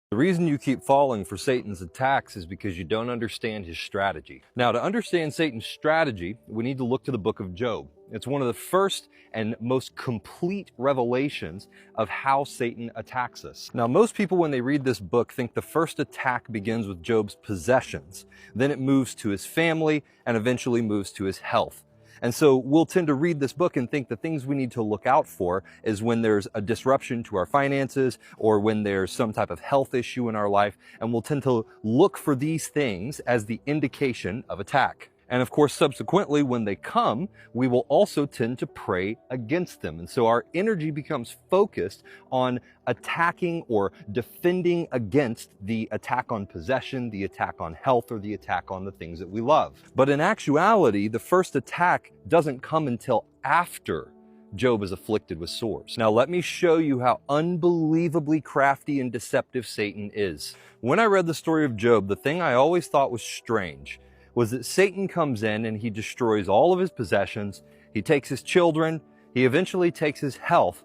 The reason you keep falling for Satan's attacks is because you don't understand his strategy. Now, to understand Satan's strategy, we need to look to the book of Job. It's one of the first and most complete revelations of how Satan attacks us. Now, most people, when they read this book, think the first attack begins with Job's possessions. Then it moves to his family and eventually moves to his health. And so we'll tend to read this book and think the things we need to look out for is when there's a disruption to our finances or when there's some type of health issue in our life, and we'll tend to look for these things as the indication of attack. And of course, subsequently, when they come, we will also tend to pray against them. And so our energy becomes focused on attacking or defending against the attack on possession, the attack on health, or the attack on the things that we love. But in actuality, the first attack doesn't come until after Job is afflicted with sores. Now, let me show you how unbelievably crafty and deceptive Satan is. When I read the story of Job, the thing I always thought was strange was that Satan comes in and he destroys all of his possessions, he takes his children, he eventually takes his health,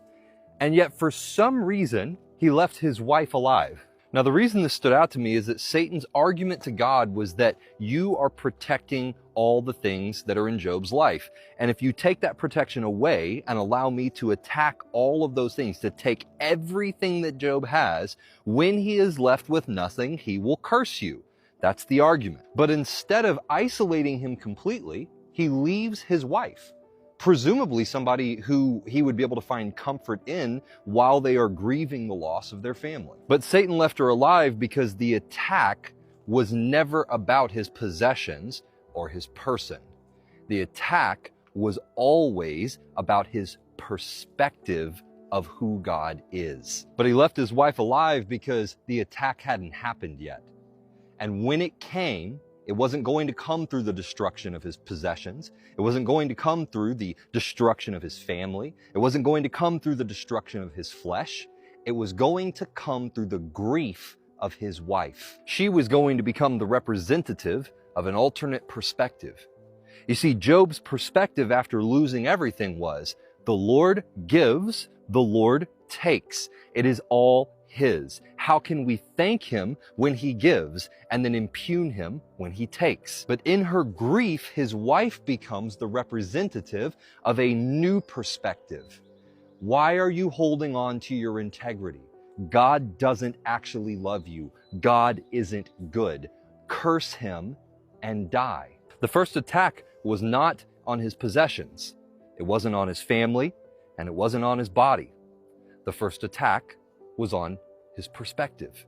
and yet for some reason, he left his wife alive. Now, the reason this stood out to me is that Satan's argument to God was that you are protecting all the things that are in Job's life. And if you take that protection away and allow me to attack all of those things, to take everything that Job has, when he is left with nothing, he will curse you. That's the argument. But instead of isolating him completely, he leaves his wife, presumably somebody who he would be able to find comfort in while they are grieving the loss of their family. But Satan left her alive because the attack was never about his possessions or his person. The attack was always about his perspective of who God is. But he left his wife alive because the attack hadn't happened yet. And when it came, it wasn't going to come through the destruction of his possessions. It wasn't going to come through the destruction of his family. It wasn't going to come through the destruction of his flesh. It was going to come through the grief of his wife. She was going to become the representative of an alternate perspective. You see, Job's perspective after losing everything was, the Lord gives, the Lord takes. It is all his. How can we thank him when he gives and then impugn him when he takes? But in her grief, his wife becomes the representative of a new perspective. Why are you holding on to your integrity? God doesn't actually love you. God isn't good. Curse him and die. The first attack was not on his possessions. It wasn't on his family, and it wasn't on his body. The first attack was on his perspective.